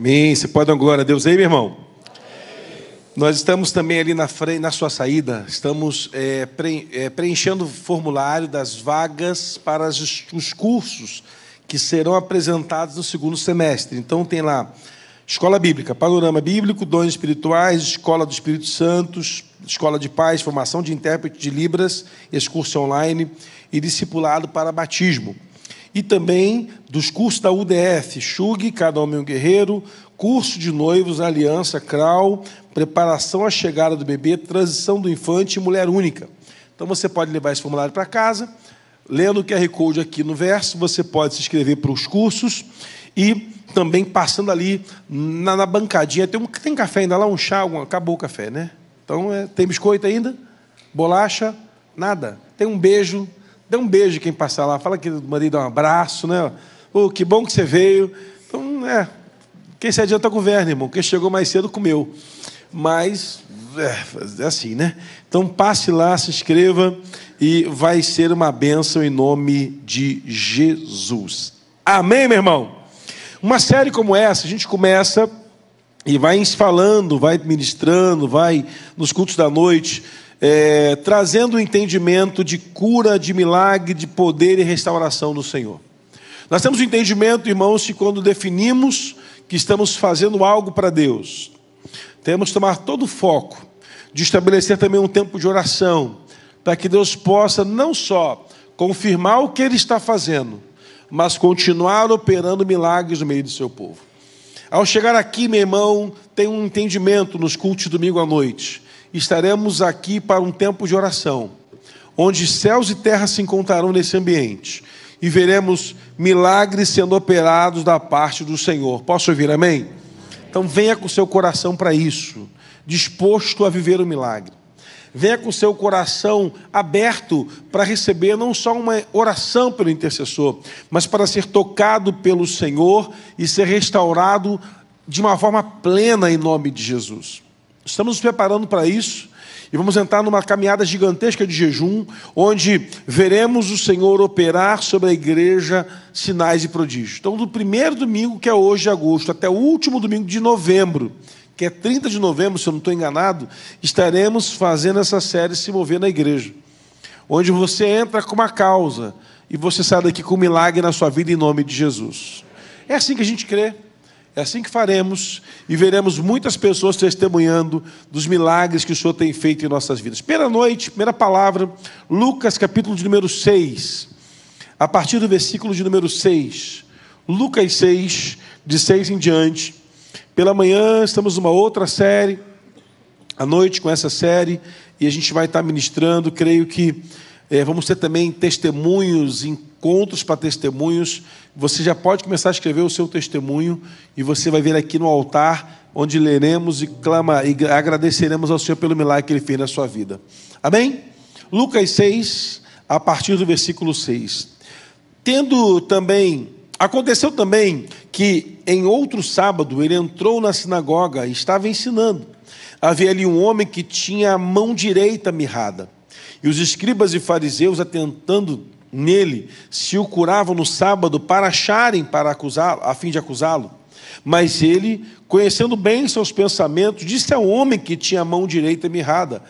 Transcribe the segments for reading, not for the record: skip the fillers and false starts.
Amém. Você pode dar glória a Deus aí, meu irmão? Nós estamos também ali na frente, na sua saída, estamos preenchendo o formulário das vagas para os cursos que serão apresentados no segundo semestre. Então tem lá Escola Bíblica, Panorama Bíblico, Dons Espirituais, Escola do Espírito Santo, Escola de Paz, Formação de Intérprete de Libras, Excurso Online e Discipulado para Batismo. E também dos cursos da UDF, Shug, Cada Homem um Guerreiro, Curso de Noivos, Aliança, CRAU, Preparação à Chegada do Bebê, Transição do Infante e Mulher Única. Então você pode levar esse formulário para casa, lendo o QR Code aqui no verso, você pode se inscrever para os cursos e também passando ali na bancadinha. Tem café ainda lá, um chá, acabou o café, né? Então, tem biscoito ainda? Bolacha? Nada. Tem um beijo. Dê um beijo quem passar lá. Fala que o marido dá um abraço, né? Oh, que bom que você veio. Então, quem se adianta governa, irmão. Quem chegou mais cedo comeu. Mas, é assim, né? Então, passe lá, se inscreva e vai ser uma bênção em nome de Jesus. Amém, meu irmão? Uma série como essa, a gente começa e vai falando, vai ministrando, vai nos cultos da noite, trazendo o entendimento de cura, de milagre, de poder e restauração do Senhor. Nós temos o entendimento, irmãos, que quando definimos que estamos fazendo algo para Deus, temos que tomar todo o foco de estabelecer também um tempo de oração, para que Deus possa não só confirmar o que Ele está fazendo, mas continuar operando milagres no meio do seu povo. Ao chegar aqui, meu irmão, tem um entendimento nos cultos de domingo à noite. Estaremos aqui para um tempo de oração, onde céus e terra se encontrarão nesse ambiente, e veremos milagres sendo operados da parte do Senhor. Posso ouvir amém? Então venha com o seu coração para isso, disposto a viver o milagre. Venha com o seu coração aberto para receber não só uma oração pelo intercessor, mas para ser tocado pelo Senhor e ser restaurado de uma forma plena em nome de Jesus. Estamos nos preparando para isso e vamos entrar numa caminhada gigantesca de jejum, onde veremos o Senhor operar sobre a igreja sinais e prodígios. Então, do primeiro domingo, que é hoje de agosto, até o último domingo de novembro, que é 30 de novembro, se eu não estou enganado, estaremos fazendo essa série Se Mover na Igreja, onde você entra com uma causa e você sai daqui com um milagre na sua vida em nome de Jesus. É assim que a gente crê, é assim que faremos e veremos muitas pessoas testemunhando dos milagres que o Senhor tem feito em nossas vidas. Primeira noite, primeira palavra, Lucas capítulo de número 6, a partir do versículo de número 6, Lucas 6, de 6 em diante. Pela manhã estamos numa outra série, à noite com essa série, e a gente vai estar ministrando, creio que vamos ter também testemunhos, encontros para testemunhos. Você já pode começar a escrever o seu testemunho, e você vai ver aqui no altar, onde leremos e agradeceremos ao Senhor pelo milagre que Ele fez na sua vida. Amém? Lucas 6, a partir do versículo 6. Aconteceu também que, em outro sábado, ele entrou na sinagoga e estava ensinando. Havia ali um homem que tinha a mão direita mirrada. E os escribas e fariseus, atentando nele, se o curavam no sábado para acharem, para acusá-lo, a fim de acusá-lo. Mas ele, conhecendo bem seus pensamentos, disse ao homem que tinha a mão direita mirrada: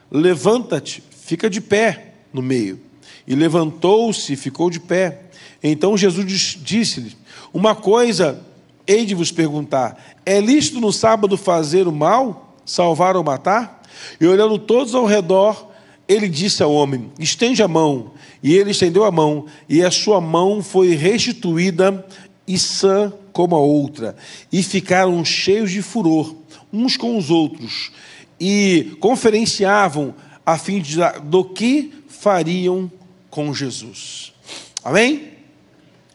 levanta-te, fica de pé no meio. E levantou-se e ficou de pé. Então Jesus disse-lhe: uma coisa hei de vos perguntar, é lícito no sábado fazer o mal, salvar ou matar? E olhando todos ao redor, ele disse ao homem: estende a mão. E ele estendeu a mão, e a sua mão foi restituída e sã como a outra. E ficaram cheios de furor, uns com os outros, e conferenciavam a fim do que fariam com Jesus. Amém?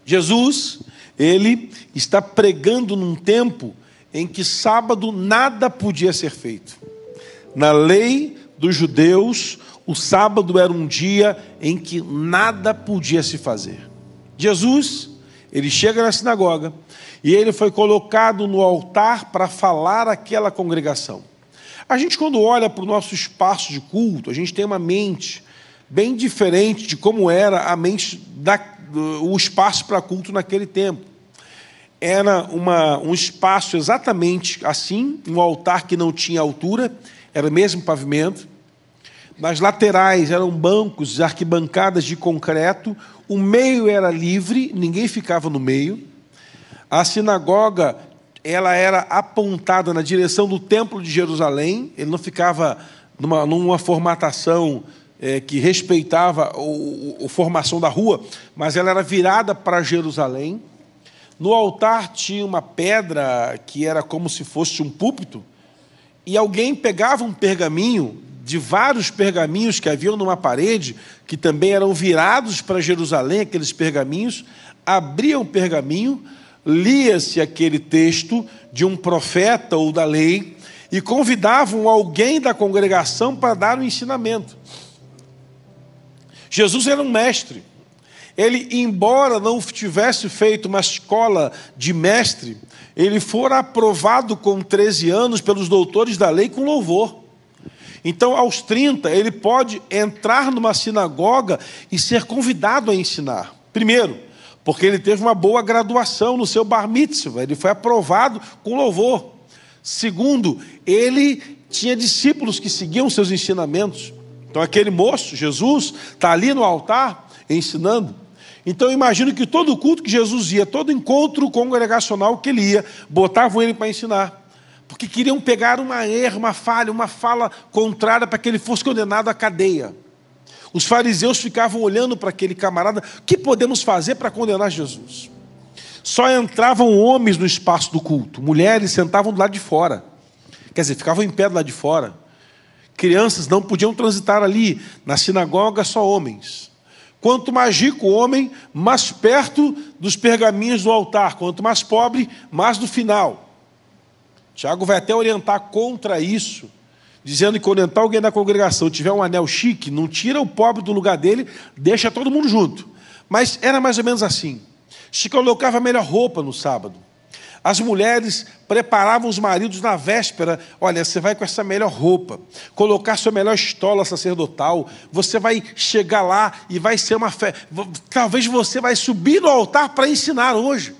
Jesus, ele está pregando num tempo em que sábado nada podia ser feito. Na lei dos judeus, o sábado era um dia em que nada podia se fazer. Jesus, ele chega na sinagoga e ele foi colocado no altar para falar àquela congregação. A gente, quando olha para o nosso espaço de culto, a gente tem uma mente bem diferente de como era a mente o espaço para culto naquele tempo. era um espaço exatamente assim, um altar que não tinha altura, era o mesmo pavimento. Nas laterais eram bancos, arquibancadas de concreto, o meio era livre, ninguém ficava no meio. A sinagoga, ela era apontada na direção do Templo de Jerusalém, ele não ficava numa formatação que respeitava a formação da rua, mas ela era virada para Jerusalém. No altar tinha uma pedra que era como se fosse um púlpito, e alguém pegava um pergaminho, de vários pergaminhos que haviam numa parede, que também eram virados para Jerusalém, aqueles pergaminhos, abria o pergaminho, lia-se aquele texto de um profeta ou da lei, e convidavam alguém da congregação para dar um ensinamento. Jesus era um mestre. Ele, embora não tivesse feito uma escola de mestre, ele fora aprovado com 13 anos pelos doutores da lei com louvor. Então, aos 30, ele pode entrar numa sinagoga e ser convidado a ensinar. Primeiro, porque ele teve uma boa graduação no seu bar mitzvah, ele foi aprovado com louvor. Segundo, ele tinha discípulos que seguiam seus ensinamentos. Então, aquele moço, Jesus, está ali no altar ensinando. Então, eu imagino que todo culto que Jesus ia, todo encontro congregacional que ele ia, botavam ele para ensinar. Porque queriam pegar uma erro, uma falha, uma fala contrária para que ele fosse condenado à cadeia. Os fariseus ficavam olhando para aquele camarada, o que podemos fazer para condenar Jesus? Só entravam homens no espaço do culto, mulheres sentavam do lado de fora. Quer dizer, ficavam em pé do lado de fora. Crianças não podiam transitar ali, na sinagoga só homens. Quanto mais rico o homem, mais perto dos pergaminhos do altar. Quanto mais pobre, mais no final. Tiago vai até orientar contra isso, dizendo que orientar alguém da congregação tiver um anel chique, não tira o pobre do lugar dele, deixa todo mundo junto. Mas era mais ou menos assim. Se colocava a melhor roupa no sábado. As mulheres preparavam os maridos na véspera. Olha, você vai com essa melhor roupa, colocar sua melhor estola sacerdotal, você vai chegar lá e vai ser uma fé. Talvez você vai subir no altar para ensinar hoje.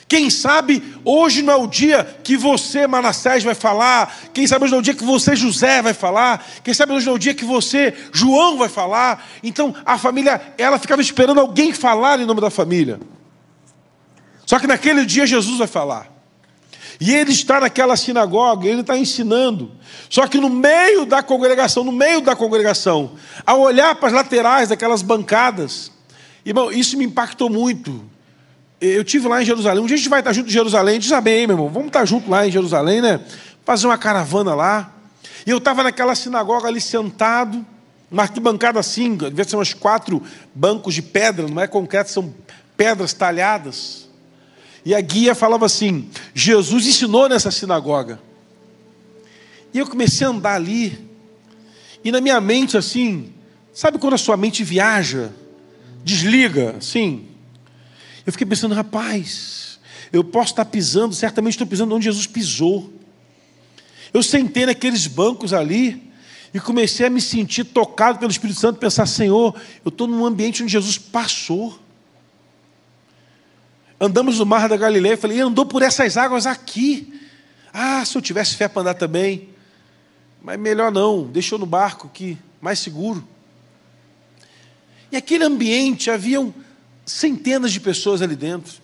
Quem sabe hoje não é o dia que você, Manassés, vai falar. Quem sabe hoje não é o dia que você, José, vai falar. Quem sabe hoje não é o dia que você, João, vai falar. Então, a família, ela ficava esperando alguém falar em nome da família. Só que naquele dia Jesus vai falar. E ele está naquela sinagoga, ele está ensinando. Só que no meio da congregação, ao olhar para as laterais daquelas bancadas, irmão, isso me impactou muito. Eu estive lá em Jerusalém. Um dia a gente vai estar junto em Jerusalém. Diz amém, meu irmão. Vamos estar junto lá em Jerusalém, né? Fazer uma caravana lá. E eu estava naquela sinagoga ali sentado, uma arquibancada assim, devia ser uns 4 bancos de pedra, não é concreto, são pedras talhadas. E a guia falava assim: Jesus ensinou nessa sinagoga. E eu comecei a andar ali. E na minha mente assim, sabe quando a sua mente viaja? Desliga, assim. Eu fiquei pensando, rapaz, eu posso estar pisando, certamente estou pisando onde Jesus pisou. Eu sentei naqueles bancos ali e comecei a me sentir tocado pelo Espírito Santo, pensar, Senhor, eu estou num ambiente onde Jesus passou. Andamos no Mar da Galileia, eu falei, ele andou por essas águas aqui. Ah, se eu tivesse fé para andar também. Mas melhor não, deixa eu no barco aqui, mais seguro. E aquele ambiente, haviam centenas de pessoas ali dentro.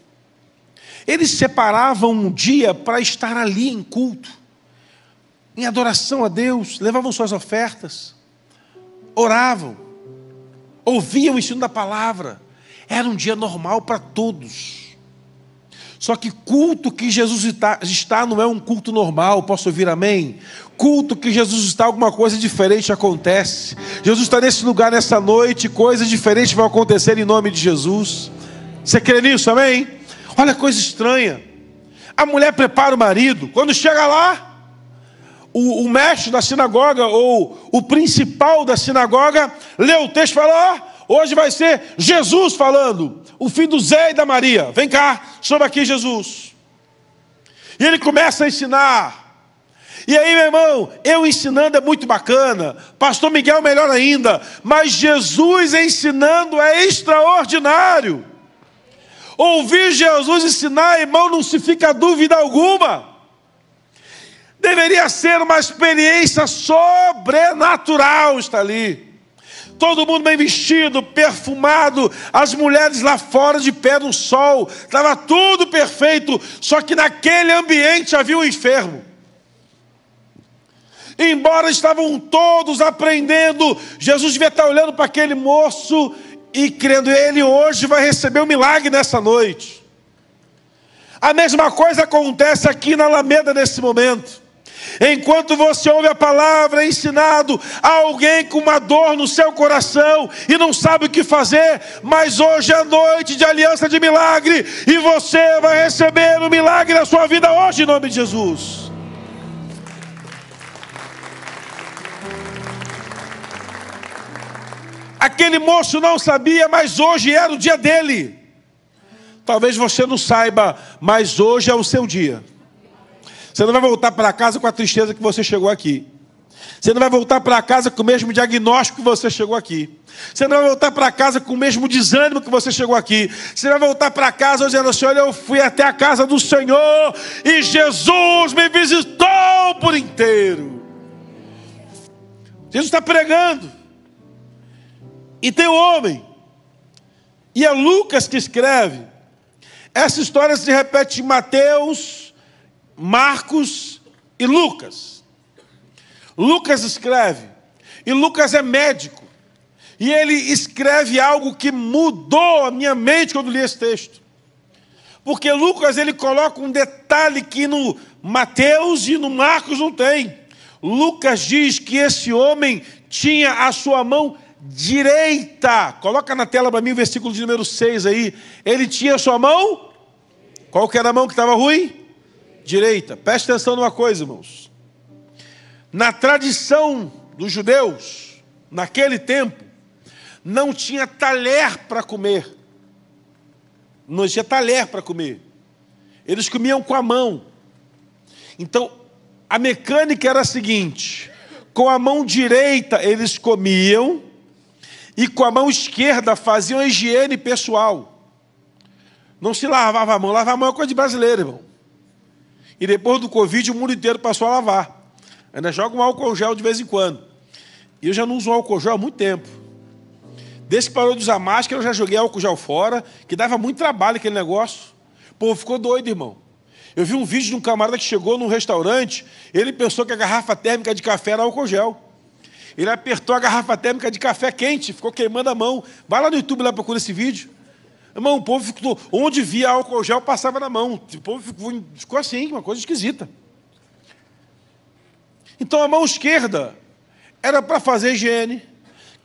Eles separavam um dia para estar ali em culto, em adoração a Deus, levavam suas ofertas, oravam, ouviam o ensino da palavra. Era um dia normal para todos. Só que culto que Jesus está não é um culto normal, posso ouvir amém? Culto que Jesus está, alguma coisa diferente acontece. Jesus está nesse lugar, nessa noite, coisas diferentes vão acontecer em nome de Jesus. Você crê nisso, amém? Olha a coisa estranha. A mulher prepara o marido, quando chega lá, o mestre da sinagoga, ou o principal da sinagoga, lê o texto e fala, hoje vai ser Jesus falando, o filho do Zé e da Maria. Vem cá, sobe aqui Jesus. E ele começa a ensinar. E aí, meu irmão, eu ensinando é muito bacana. Pastor Miguel melhor ainda. Mas Jesus ensinando é extraordinário. Ouvir Jesus ensinar, irmão, não se fica dúvida alguma. Deveria ser uma experiência sobrenatural estar ali. Todo mundo bem vestido, perfumado, as mulheres lá fora de pé no sol, estava tudo perfeito, só que naquele ambiente havia um enfermo. Embora estavam todos aprendendo, Jesus devia estar olhando para aquele moço e crendo, ele hoje vai receber um milagre nessa noite. A mesma coisa acontece aqui na Alameda nesse momento. Enquanto você ouve a palavra ensinado, há alguém com uma dor no seu coração e não sabe o que fazer, mas hoje é noite de aliança de milagre e você vai receber o milagre na sua vida hoje em nome de Jesus. Aquele moço não sabia, mas hoje era o dia dele. Talvez você não saiba, mas hoje é o seu dia. Você não vai voltar para casa com a tristeza que você chegou aqui. Você não vai voltar para casa com o mesmo diagnóstico que você chegou aqui. Você não vai voltar para casa com o mesmo desânimo que você chegou aqui. Você vai voltar para casa dizendo assim, olha, eu fui até a casa do Senhor e Jesus me visitou por inteiro. Jesus está pregando. E tem um homem. E é Lucas que escreve. Essa história se repete em Mateus, Marcos e Lucas. Lucas escreve, e Lucas é médico, e ele escreve algo que mudou a minha mente quando li esse texto. Porque Lucas ele coloca um detalhe que no Mateus e no Marcos não tem. Lucas diz que esse homem tinha a sua mão direita. Coloca na tela para mim o versículo de número 6 aí. Ele tinha a sua mão, qual que era a mão que estava ruim? Direita. Preste atenção numa coisa, irmãos. Na tradição dos judeus, naquele tempo, não tinha talher para comer. Não tinha talher para comer. Eles comiam com a mão. Então, a mecânica era a seguinte: com a mão direita eles comiam e com a mão esquerda faziam a higiene pessoal. Não se lavava a mão. Lavar a mão é coisa de brasileiro, irmão. E depois do Covid, o mundo inteiro passou a lavar. Ainda joga um álcool gel de vez em quando. E eu já não uso álcool gel há muito tempo. Desde que parou de usar máscara, eu já joguei álcool gel fora, que dava muito trabalho aquele negócio. O povo ficou doido, irmão. Eu vi um vídeo de um camarada que chegou num restaurante, ele pensou que a garrafa térmica de café era álcool gel. Ele apertou a garrafa térmica de café quente, ficou queimando a mão. Vai lá no YouTube, lá procura esse vídeo. Irmão, o povo ficou, onde via álcool gel, passava na mão. O povo ficou assim, uma coisa esquisita. Então a mão esquerda era para fazer higiene,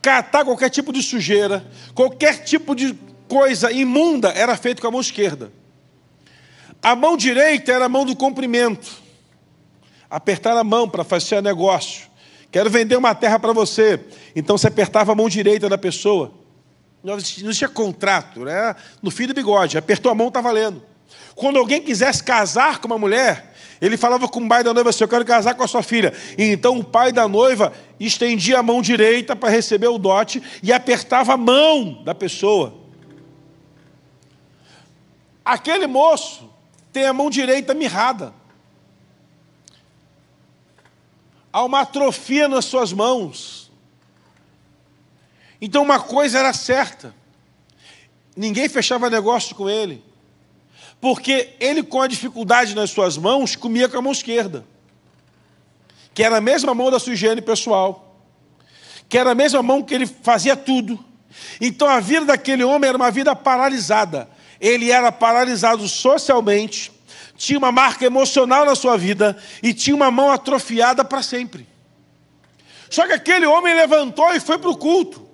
catar qualquer tipo de sujeira, qualquer tipo de coisa imunda era feito com a mão esquerda. A mão direita era a mão do cumprimento. Apertar a mão para fazer negócio. Quero vender uma terra para você. Então você apertava a mão direita da pessoa. Não existia contrato, né? No fio do bigode. Apertou a mão, está valendo. Quando alguém quisesse casar com uma mulher, ele falava com o pai da noiva assim, eu quero casar com a sua filha. E então o pai da noiva estendia a mão direita para receber o dote e apertava a mão da pessoa. Aquele moço tem a mão direita mirrada. Há uma atrofia nas suas mãos. Então uma coisa era certa. Ninguém fechava negócio com ele. Porque ele, com a dificuldade nas suas mãos, comia com a mão esquerda. Que era a mesma mão da sua higiene pessoal. Que era a mesma mão que ele fazia tudo. Então a vida daquele homem era uma vida paralisada. Ele era paralisado socialmente, tinha uma marca emocional na sua vida e tinha uma mão atrofiada para sempre. Só que aquele homem levantou e foi para o culto.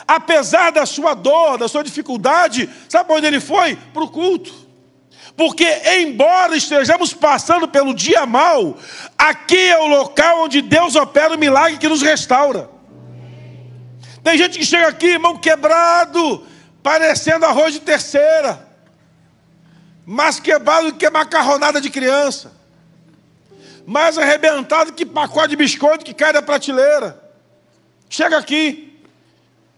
Apesar da sua dor, da sua dificuldade, sabe para onde ele foi? Para o culto. Porque, embora estejamos passando pelo dia mau, aqui é o local onde Deus opera o milagre que nos restaura. Tem gente que chega aqui, irmão, quebrado, parecendo arroz de terceira, mais quebrado que macarronada de criança, mais arrebentado que pacote de biscoito que cai da prateleira. Chega aqui,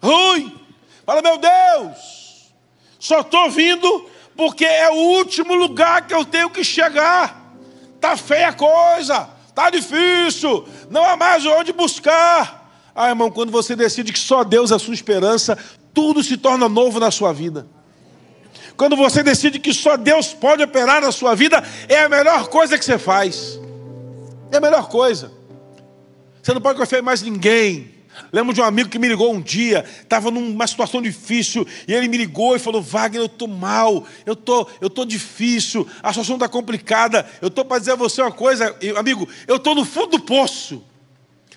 ruim, fala, meu Deus, só estou vindo porque é o último lugar que eu tenho que chegar. Está feia a coisa, está difícil, não há mais onde buscar. Ah, irmão, quando você decide que só Deus é a sua esperança, tudo se torna novo na sua vida. Quando você decide que só Deus pode operar na sua vida, é a melhor coisa que você faz. É a melhor coisa. Você não pode confiar em mais ninguém. Lembro de um amigo que me ligou um dia, estava numa situação difícil, e ele me ligou e falou: Wagner, eu estou mal, eu tô difícil, a situação está complicada, eu estou para dizer a você uma coisa, amigo, eu estou no fundo do poço.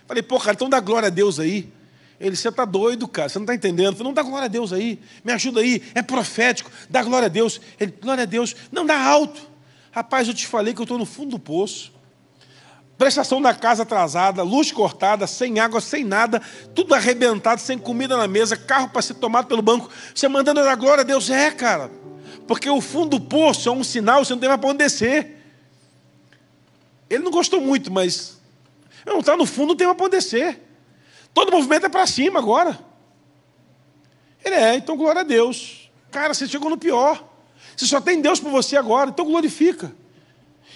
Falei: pô, cara, então dá glória a Deus aí. Ele: você está doido, cara, você não está entendendo. Eu falei: não, dá glória a Deus aí, me ajuda aí, é profético, dá glória a Deus. Ele: glória a Deus, não dá alto. Rapaz, eu te falei que eu estou no fundo do poço. Prestação da casa atrasada, luz cortada, sem água, sem nada, tudo arrebentado, sem comida na mesa, carro para ser tomado pelo banco. Você mandando dar glória a Deus. É, cara, porque o fundo do poço é um sinal, você não tem mais para onde descer. Ele não gostou muito, mas não está no fundo, não tem mais para onde descer. Todo movimento é para cima agora. Ele: então glória a Deus. Cara, você chegou no pior. Você só tem Deus por você agora, então glorifica.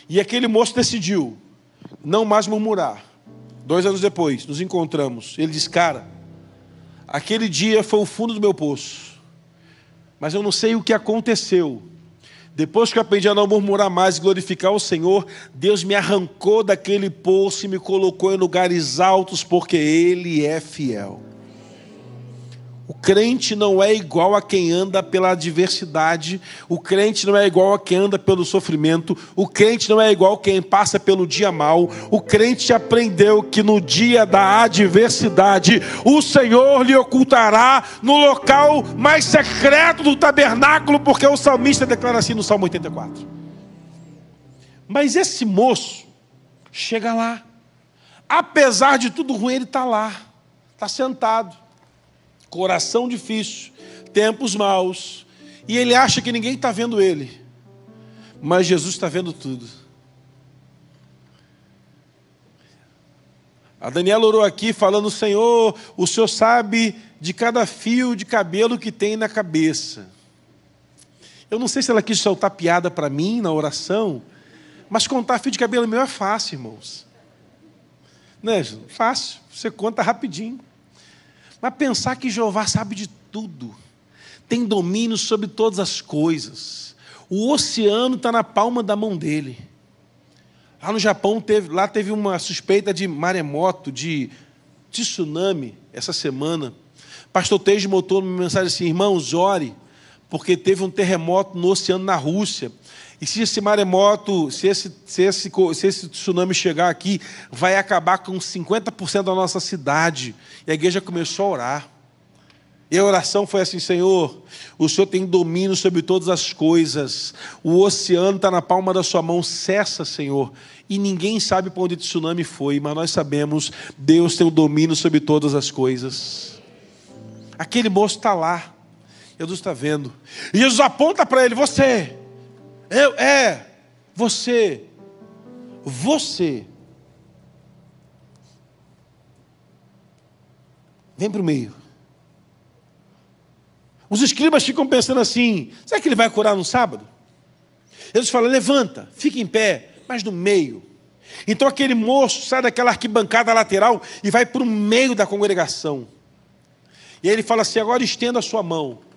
E aquele moço decidiu não mais murmurar. 2 anos depois, nos encontramos. Ele diz: cara, aquele dia foi o fundo do meu poço, mas eu não sei o que aconteceu. Depois que eu aprendi a não murmurar mais e glorificar o Senhor, Deus me arrancou daquele poço e me colocou em lugares altos, porque Ele é fiel. O crente não é igual a quem anda pela adversidade, o crente não é igual a quem anda pelo sofrimento, o crente não é igual a quem passa pelo dia mau. O crente aprendeu que no dia da adversidade, o Senhor lhe ocultará no local mais secreto do tabernáculo, porque o salmista declara assim no Salmo 84. Mas esse moço chega lá, apesar de tudo ruim, ele está lá, está sentado. Coração difícil, tempos maus, e ele acha que ninguém está vendo ele, mas Jesus está vendo tudo. A Daniela orou aqui falando: Senhor, o Senhor sabe de cada fio de cabelo que tem na cabeça. Eu não sei se ela quis soltar piada para mim na oração, mas contar fio de cabelo meu é fácil, irmãos. Né, fácil, você conta rapidinho. Mas pensar que Jeová sabe de tudo, tem domínio sobre todas as coisas. O oceano está na palma da mão dele. Lá no Japão, teve uma suspeita de maremoto, de tsunami, essa semana. Pastor Tejo botou uma mensagem assim: irmãos, ore, porque teve um terremoto no oceano na Rússia. E se esse maremoto, se esse tsunami chegar aqui, vai acabar com 50% da nossa cidade. E a igreja começou a orar. E a oração foi assim: Senhor, o Senhor tem domínio sobre todas as coisas. O oceano está na palma da sua mão. Cessa, Senhor. E ninguém sabe para onde o tsunami foi, mas nós sabemos, Deus tem o domínio sobre todas as coisas. Aquele moço está lá. Jesus está vendo. E Jesus aponta para ele: você... Você. Vem para o meio. Os escribas ficam pensando assim: será que ele vai curar no sábado? Jesus fala: levanta, fica em pé, mas no meio. Então aquele moço sai daquela arquibancada lateral e vai para o meio da congregação. E aí ele fala assim: agora estenda a sua mão.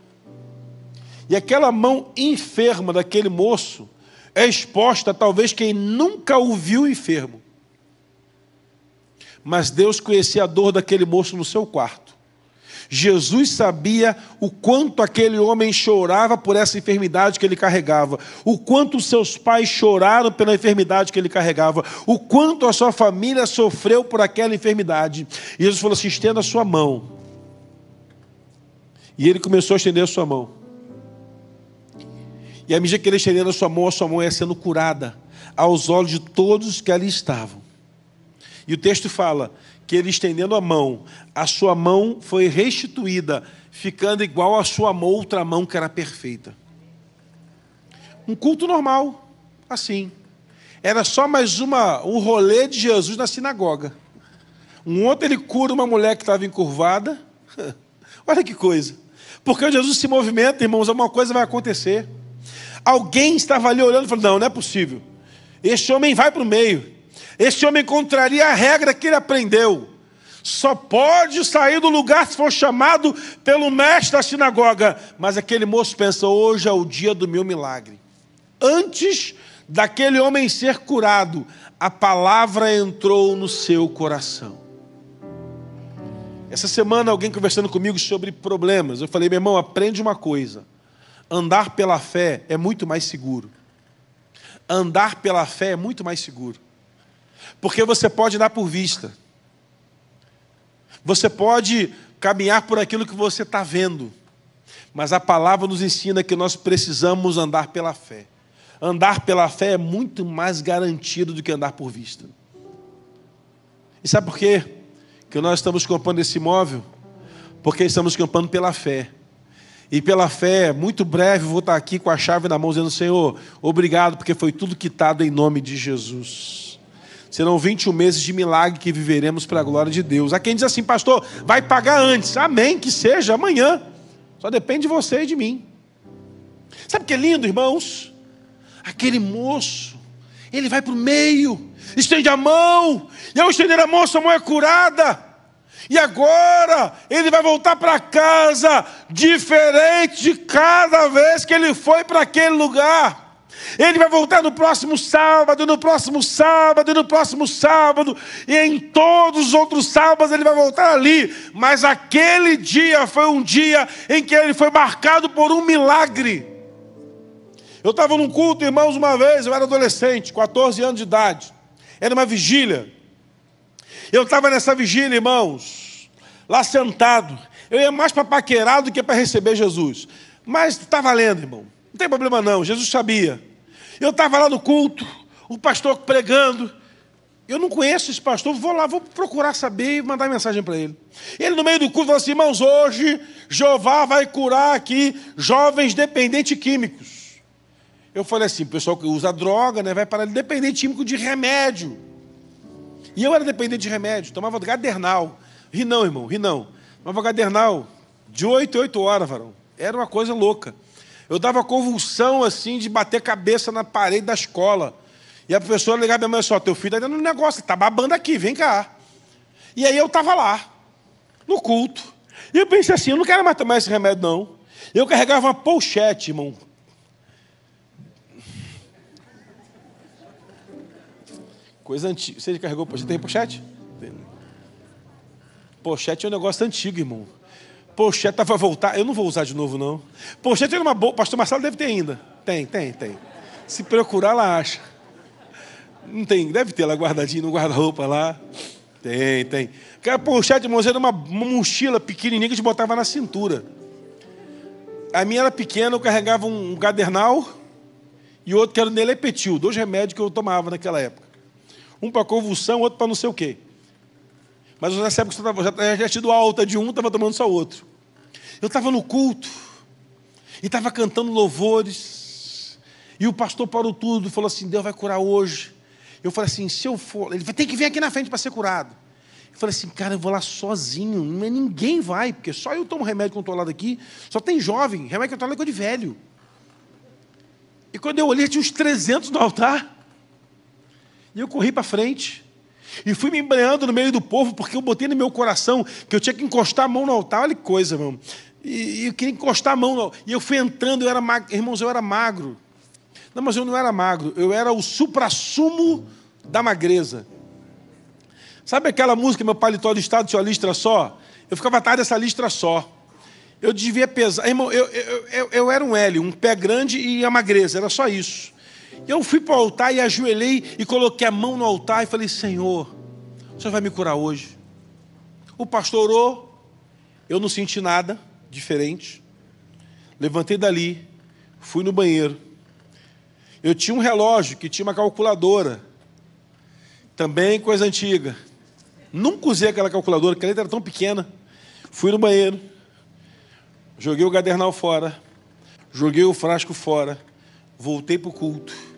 E aquela mão enferma daquele moço é exposta a talvez quem nunca o viu enfermo. Mas Deus conhecia a dor daquele moço no seu quarto. Jesus sabia o quanto aquele homem chorava por essa enfermidade que ele carregava, o quanto seus pais choraram pela enfermidade que ele carregava, o quanto a sua família sofreu por aquela enfermidade. E Jesus falou assim: estenda a sua mão. E ele começou a estender a sua mão. E à medida que ele estendendo a sua mão ia sendo curada aos olhos de todos que ali estavam. E o texto fala que ele estendendo a sua mão foi restituída, ficando igual à sua outra mão que era perfeita. Um culto normal, assim. Era só mais um rolê de Jesus na sinagoga. Um outro ele cura uma mulher que estava encurvada. Olha que coisa. Porque Jesus se movimenta, irmãos, alguma coisa vai acontecer. Alguém estava ali olhando e falou: não, não é possível. Este homem vai para o meio. Este homem contraria a regra que ele aprendeu. Só pode sair do lugar se for chamado pelo mestre da sinagoga. Mas aquele moço pensa: hoje é o dia do meu milagre. Antes daquele homem ser curado, a palavra entrou no seu coração. Essa semana alguém conversando comigo sobre problemas. Eu falei: meu irmão, aprende uma coisa. Andar pela fé é muito mais seguro. Andar pela fé é muito mais seguro. Porque você pode dar por vista. Você pode caminhar por aquilo que você está vendo. Mas a palavra nos ensina que nós precisamos andar pela fé. Andar pela fé é muito mais garantido do que andar por vista. E sabe por quê que nós estamos comprando esse imóvel? Porque estamos comprando pela fé. E pela fé, muito breve, vou estar aqui com a chave na mão, dizendo: Senhor, obrigado, porque foi tudo quitado em nome de Jesus. Serão 21 meses de milagre que viveremos para a glória de Deus. Há quem diz assim: pastor, vai pagar antes. Amém, que seja amanhã. Só depende de você e de mim. Sabe o que é lindo, irmãos? Aquele moço, ele vai para o meio, estende a mão, e ao estender a mão, sua mão é curada. E agora, ele vai voltar para casa, diferente de cada vez que ele foi para aquele lugar. Ele vai voltar no próximo sábado, no próximo sábado, e no próximo sábado, e em todos os outros sábados ele vai voltar ali. Mas aquele dia foi um dia em que ele foi marcado por um milagre. Eu estava num culto, irmãos, uma vez, eu era adolescente, 14 anos de idade. Era uma vigília. Eu estava nessa vigília, irmãos, lá sentado. Eu ia mais para paquerar do que para receber Jesus. Mas está valendo, irmão. Não tem problema não, Jesus sabia. Eu estava lá no culto, o pastor pregando. Eu não conheço esse pastor, vou lá, vou procurar saber e mandar mensagem para ele. Ele no meio do culto falou assim: irmãos, hoje Jeová vai curar aqui jovens dependentes químicos. Eu falei assim: o pessoal que usa droga, né, vai parar de dependente químico de remédio. E eu era dependente de remédio, tomava Gadernal. Ri não, irmão, ri não. Tomava Gadernal de 8 em 8 horas, varão. Era uma coisa louca. Eu dava convulsão assim de bater cabeça na parede da escola. E a professora ligava para minha mãe: só, teu filho está dando um negócio, está babando aqui, vem cá. E aí eu estava lá, no culto. E eu pensei assim: eu não quero mais tomar esse remédio, não. Eu carregava uma pochete, irmão. Coisa antiga. Você já carregou pochete? Tem pochete? Tem. Pochete é um negócio antigo, irmão. Pochete estava a voltar. Eu não vou usar de novo, não. Pochete era uma boa. Pastor Marcelo deve ter ainda. Tem. Se procurar, ela acha. Não tem. Deve ter ela guardadinha no guarda-roupa lá. Tem. Aquela pochete, irmão, era uma mochila pequenininha que a gente botava na cintura. A minha era pequena, eu carregava um Gadernal e outro que era o Nelepetil. 2 remédios que eu tomava naquela época. Um para convulsão, outro para não sei o quê. Mas nessa época eu já tinha tido alta de um, estava tomando só outro. Eu estava no culto, e estava cantando louvores, e o pastor parou tudo, falou assim: Deus vai curar hoje. Eu falei assim: se eu for, ele tem que vir aqui na frente para ser curado. Eu falei assim: cara, eu vou lá sozinho, ninguém vai, porque só eu tomo remédio controlado aqui, só tem jovem, remédio controlado é coisa de velho. E quando eu olhei, tinha uns 300 no altar. E eu corri para frente. E fui me embreando no meio do povo, porque eu botei no meu coração que eu tinha que encostar a mão no altar. Olha que coisa, irmão. E eu queria encostar a mão no altar. E eu fui entrando, eu era magro. Irmãos, eu era magro. Não, mas eu não era magro. Eu era o suprassumo da magreza. Sabe aquela música, meu paletó de estado, tinha uma listra só? Eu ficava atrás dessa listra só. Eu devia pesar. Irmão, eu era um L, um pé grande e a magreza. Era só isso. Eu fui para o altar e ajoelhei e coloquei a mão no altar e falei: Senhor, o Senhor vai me curar hoje. O pastor orou, eu não senti nada diferente. Levantei dali, fui no banheiro. Eu tinha um relógio que tinha uma calculadora, também coisa antiga. Nunca usei aquela calculadora, porque a letra era tão pequena. Fui no banheiro, joguei o Gadernal fora, joguei o frasco fora, voltei para o culto.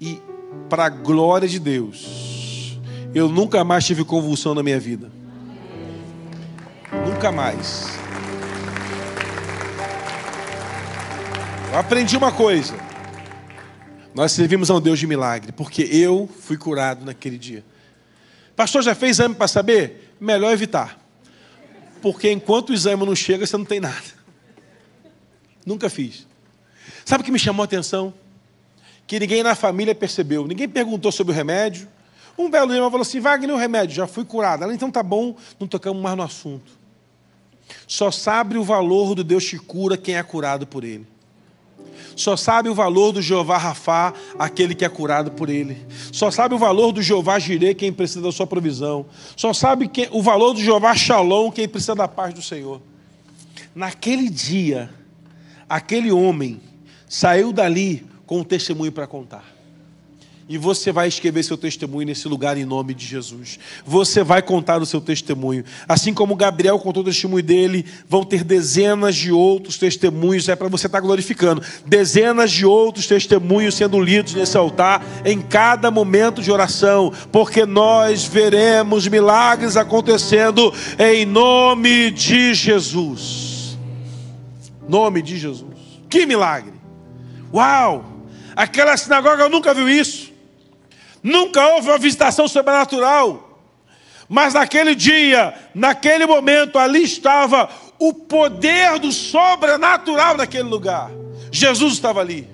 E, para a glória de Deus, eu nunca mais tive convulsão na minha vida. Nunca mais. Eu aprendi uma coisa. Nós servimos a um Deus de milagre, porque eu fui curado naquele dia. Pastor, já fez exame para saber? Melhor evitar. Porque enquanto o exame não chega, você não tem nada. Nunca fiz. Sabe o que me chamou a atenção? Que ninguém na família percebeu. Ninguém perguntou sobre o remédio. Um belo dia ela falou assim, Wagner, o remédio, já fui curado. Ela, então tá bom, não tocamos mais no assunto. Só sabe o valor do Deus que cura quem é curado por Ele. Só sabe o valor do Jeová Rafá, aquele que é curado por Ele. Só sabe o valor do Jeová Jirê, quem precisa da sua provisão. Só sabe o valor do Jeová Shalom, quem precisa da paz do Senhor. Naquele dia, aquele homem saiu dali com um testemunho para contar. E você vai escrever seu testemunho nesse lugar em nome de Jesus. Você vai contar o seu testemunho. Assim como Gabriel contou o testemunho dele, vão ter dezenas de outros testemunhos. É para você estar glorificando. Dezenas de outros testemunhos sendo lidos nesse altar em cada momento de oração. Porque nós veremos milagres acontecendo em nome de Jesus. Nome de Jesus. Que milagre! Uau! Aquela sinagoga nunca viu isso. Nunca houve uma visitação sobrenatural. Mas naquele dia, naquele momento, ali estava o poder do sobrenatural naquele lugar. Jesus estava ali.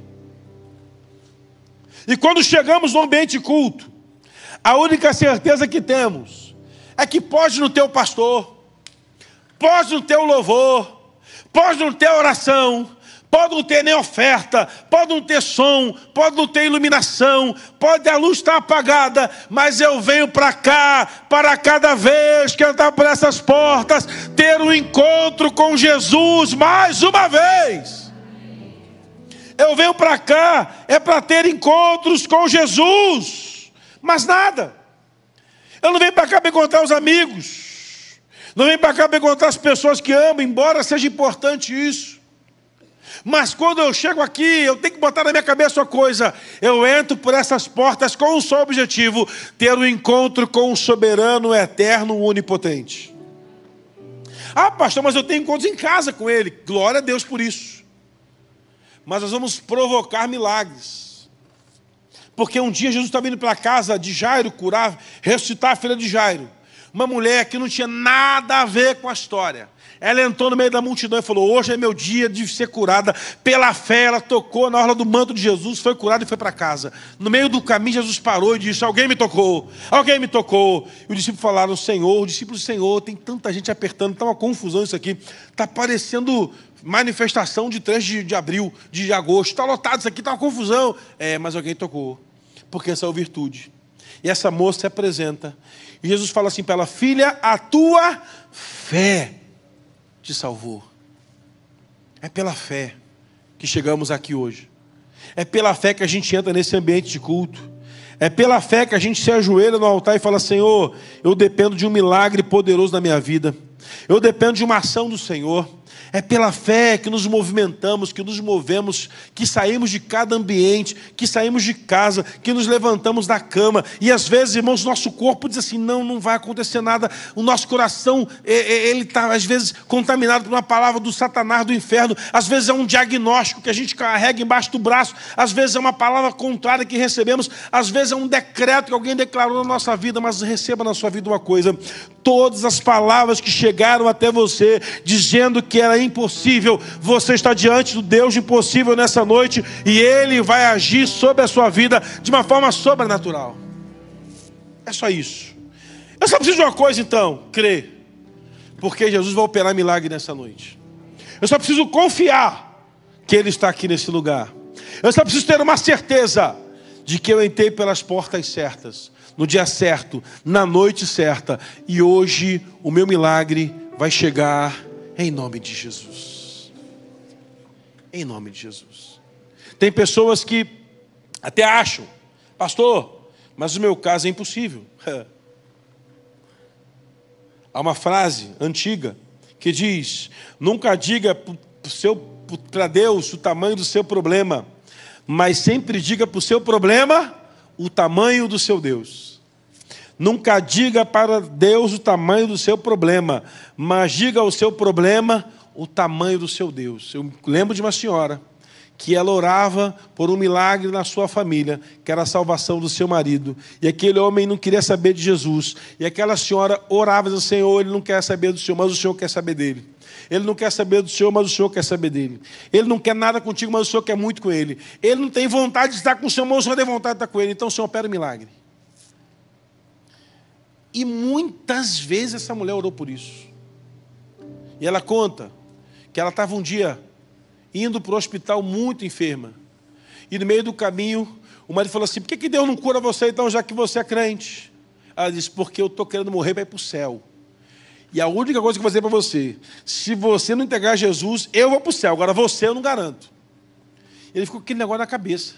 E quando chegamos no ambiente de culto, a única certeza que temos é que pode não ter o pastor, pode não ter o louvor, pode não ter a oração, pode não ter nem oferta, pode não ter som, pode não ter iluminação, pode a luz estar apagada, mas eu venho para cá, para cada vez que entrar por essas portas, ter um encontro com Jesus mais uma vez. Eu venho para cá, é para ter encontros com Jesus, mas nada. Eu não venho para cá para encontrar os amigos, não venho para cá para encontrar as pessoas que amam, embora seja importante isso. Mas quando eu chego aqui, eu tenho que botar na minha cabeça uma coisa. Eu entro por essas portas com um só objetivo: ter um encontro com o soberano, eterno, onipotente. Ah, pastor, mas eu tenho encontros em casa com Ele. Glória a Deus por isso. Mas nós vamos provocar milagres. Porque um dia Jesus estava indo para a casa de Jairo curar, ressuscitar a filha de Jairo. Uma mulher que não tinha nada a ver com a história. Ela entrou no meio da multidão e falou: hoje é meu dia de ser curada. Pela fé, ela tocou na orla do manto de Jesus, foi curada e foi para casa. No meio do caminho, Jesus parou e disse: alguém me tocou, alguém me tocou. E os discípulos falaram: Senhor, os discípulos do Senhor, tem tanta gente apertando, está uma confusão isso aqui. Está parecendo manifestação de 3 de abril, de agosto. Está lotado isso aqui, está uma confusão. É, mas alguém tocou, porque essa é a virtude. E essa moça se apresenta. E Jesus fala assim para ela: filha, a tua fé te salvou. É pela fé que chegamos aqui hoje. É pela fé que a gente entra nesse ambiente de culto. É pela fé que a gente se ajoelha no altar e fala: Senhor, eu dependo de um milagre poderoso na minha vida. Eu dependo de uma ação do Senhor. É pela fé que nos movimentamos, que nos movemos, que saímos de cada ambiente, que saímos de casa, que nos levantamos da cama. E às vezes, irmãos, nosso corpo diz assim: não vai acontecer nada. O nosso coração, ele está às vezes contaminado por uma palavra do Satanás, do inferno. Às vezes é um diagnóstico que a gente carrega embaixo do braço. Às vezes é uma palavra contrária que recebemos. Às vezes é um decreto que alguém declarou na nossa vida. Mas receba na sua vida uma coisa: todas as palavras que chegaram até você dizendo que era impossível, você está diante do Deus impossível nessa noite, e Ele vai agir sobre a sua vida de uma forma sobrenatural. É só isso. Eu só preciso de uma coisa então: crer, porque Jesus vai operar milagre nessa noite. Eu só preciso confiar que Ele está aqui nesse lugar. Eu só preciso ter uma certeza de que eu entrei pelas portas certas, no dia certo, na noite certa, e hoje o meu milagre vai chegar em nome de Jesus. Em nome de Jesus. Tem pessoas que até acham: pastor, mas o meu caso é impossível. Há uma frase antiga que diz: nunca diga para Deus o tamanho do seu problema, mas sempre diga para o seu problema o tamanho do seu Deus. Nunca diga para Deus o tamanho do seu problema, mas diga ao seu problema o tamanho do seu Deus. Eu lembro de uma senhora que ela orava por um milagre na sua família, que era a salvação do seu marido. E aquele homem não queria saber de Jesus. E aquela senhora orava, dizendo: Senhor, ele não quer saber do Senhor, mas o Senhor quer saber dele. Ele não quer saber do Senhor, mas o Senhor quer saber dele. Ele não quer nada contigo, mas o Senhor quer muito com ele. Ele não tem vontade de estar com o Senhor, mas o Senhor tem vontade de estar com ele. Então o Senhor opera o milagre. E muitas vezes essa mulher orou por isso. E ela conta que ela estava um dia indo para o hospital muito enferma. E no meio do caminho, o marido falou assim: por que Deus não cura você então, já que você é crente? Ela disse: porque eu estou querendo morrer para ir para o céu. E a única coisa que eu vou dizer para você: se você não entregar Jesus, eu vou para o céu. Agora você eu não garanto. Ele ficou com aquele negócio na cabeça.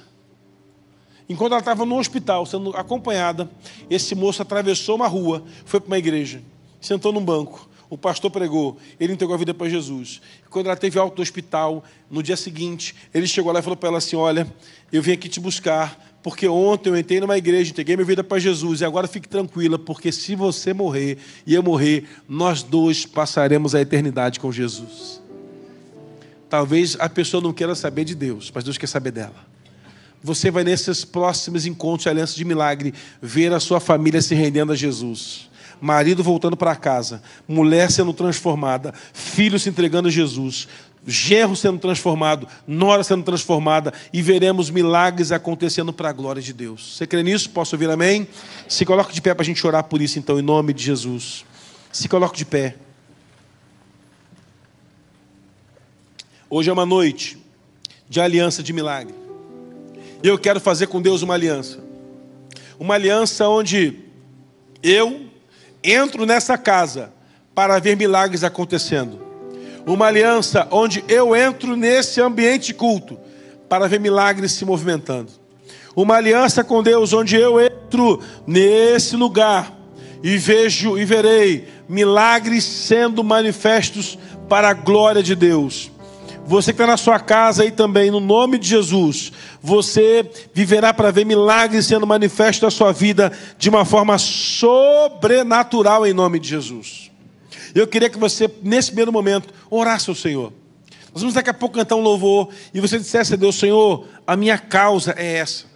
Enquanto ela estava no hospital, sendo acompanhada, esse moço atravessou uma rua, foi para uma igreja, sentou num banco. O pastor pregou, ele entregou a vida para Jesus. Quando ela teve alta do hospital, no dia seguinte, ele chegou lá e falou para ela assim: olha, eu vim aqui te buscar, porque ontem eu entrei numa igreja, entreguei minha vida para Jesus, e agora fique tranquila, porque se você morrer e eu morrer, nós dois passaremos a eternidade com Jesus. Talvez a pessoa não queira saber de Deus, mas Deus quer saber dela. Você vai nesses próximos encontros de aliança de milagre ver a sua família se rendendo a Jesus. Marido voltando para casa, mulher sendo transformada, filho se entregando a Jesus, genro sendo transformado, nora sendo transformada, e veremos milagres acontecendo para a glória de Deus. Você crê nisso? Posso ouvir amém? Se coloque de pé para a gente orar por isso então, em nome de Jesus. Se coloque de pé. Hoje é uma noite de aliança de milagre. E eu quero fazer com Deus uma aliança. Uma aliança onde eu entro nessa casa para ver milagres acontecendo. Uma aliança onde eu entro nesse ambiente de culto para ver milagres se movimentando. Uma aliança com Deus onde eu entro nesse lugar e vejo e verei milagres sendo manifestos para a glória de Deus. Você que está na sua casa aí também, no nome de Jesus, você viverá para ver milagres sendo manifestos na sua vida de uma forma sobrenatural em nome de Jesus. Eu queria que você, nesse primeiro momento, orasse ao Senhor. Nós vamos daqui a pouco cantar um louvor e você dissesse a Deus: Senhor, a minha causa é essa.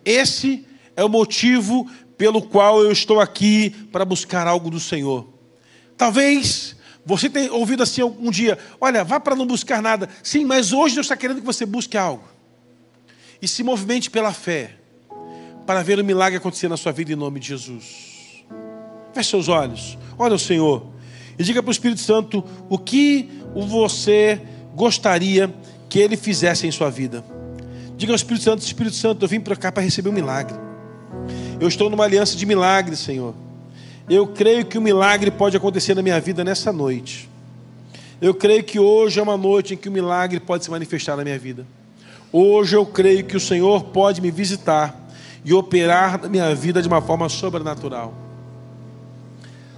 Esse é o motivo pelo qual eu estou aqui para buscar algo do Senhor. Talvez você tenha ouvido assim um dia: olha, vá para não buscar nada. Sim, mas hoje Deus está querendo que você busque algo. E se movimente pela fé, para ver o milagre acontecer na sua vida em nome de Jesus. Feche seus olhos, olha o Senhor, e diga para o Espírito Santo o que você gostaria que Ele fizesse em sua vida. Diga ao Espírito Santo: Espírito Santo, eu vim para cá para receber um milagre. Eu estou numa aliança de milagre, Senhor. Eu creio que o milagre pode acontecer na minha vida nessa noite. Eu creio que hoje é uma noite em que o milagre pode se manifestar na minha vida. Hoje eu creio que o Senhor pode me visitar e operar na minha vida de uma forma sobrenatural.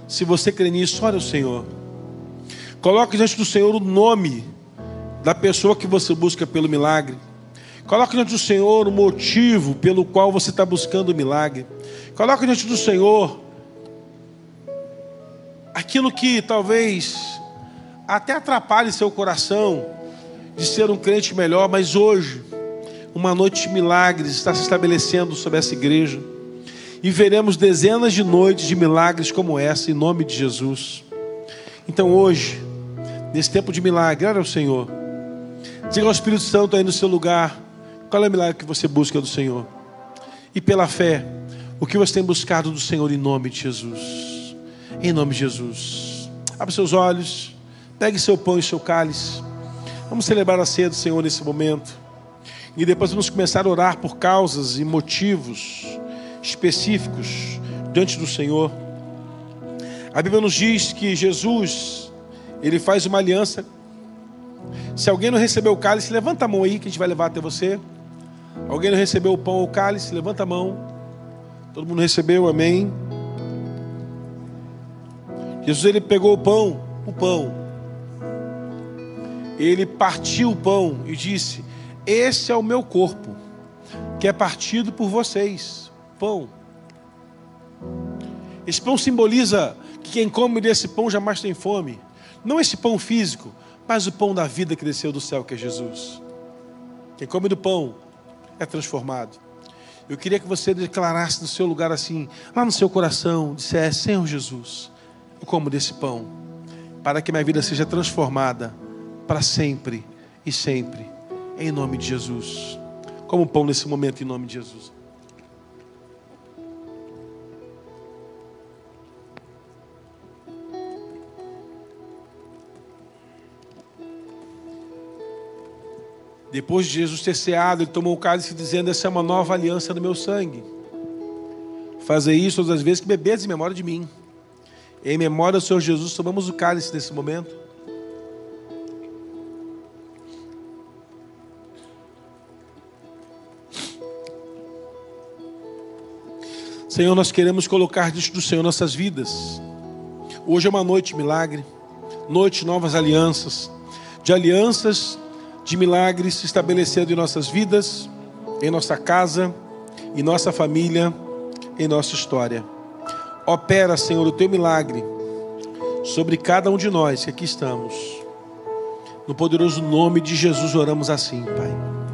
Se você crê nisso, ore ao Senhor. Coloque diante do Senhor o nome da pessoa que você busca pelo milagre. Coloque diante do Senhor o motivo pelo qual você está buscando o milagre. Coloque diante do Senhor aquilo que talvez até atrapalhe seu coração de ser um crente melhor, mas hoje uma noite de milagres está se estabelecendo sobre essa igreja e veremos dezenas de noites de milagres como essa em nome de Jesus. Então hoje, nesse tempo de milagre, ore ao Senhor. Diga ao Espírito Santo aí no seu lugar qual é o milagre que você busca do Senhor, e pela fé o que você tem buscado do Senhor em nome de Jesus. Em nome de Jesus. Abra seus olhos, pegue seu pão e seu cálice. Vamos celebrar a ceia do Senhor nesse momento. E depois vamos começar a orar por causas e motivos específicos diante do Senhor. A Bíblia nos diz que Jesus, Ele faz uma aliança. Se alguém não recebeu o cálice, levanta a mão aí que a gente vai levar até você. Alguém não recebeu o pão ou o cálice, levanta a mão. Todo mundo recebeu, amém. Jesus, Ele pegou o pão, Ele partiu o pão e disse: esse é o meu corpo, que é partido por vocês. Pão. Esse pão simboliza que quem come desse pão jamais tem fome. Não esse pão físico, mas o pão da vida que desceu do céu, que é Jesus. Quem come do pão é transformado. Eu queria que você declarasse no seu lugar assim, lá no seu coração, dissesse: Senhor Jesus, eu como desse pão, para que minha vida seja transformada para sempre e sempre, em nome de Jesus. Como o pão nesse momento, em nome de Jesus. Depois de Jesus ter ceado, ele tomou o cálice dizendo: essa é uma nova aliança no meu sangue. Fazei isso todas as vezes que bebedes em memória de mim. Em memória do Senhor Jesus, tomamos o cálice nesse momento. Senhor, nós queremos colocar diante do Senhor nossas vidas. Hoje é uma noite de milagre, noite de novas alianças, de milagres se estabelecendo em nossas vidas, em nossa casa, em nossa família, em nossa história. Opera, Senhor, o teu milagre sobre cada um de nós que aqui estamos. No poderoso nome de Jesus oramos assim, Pai.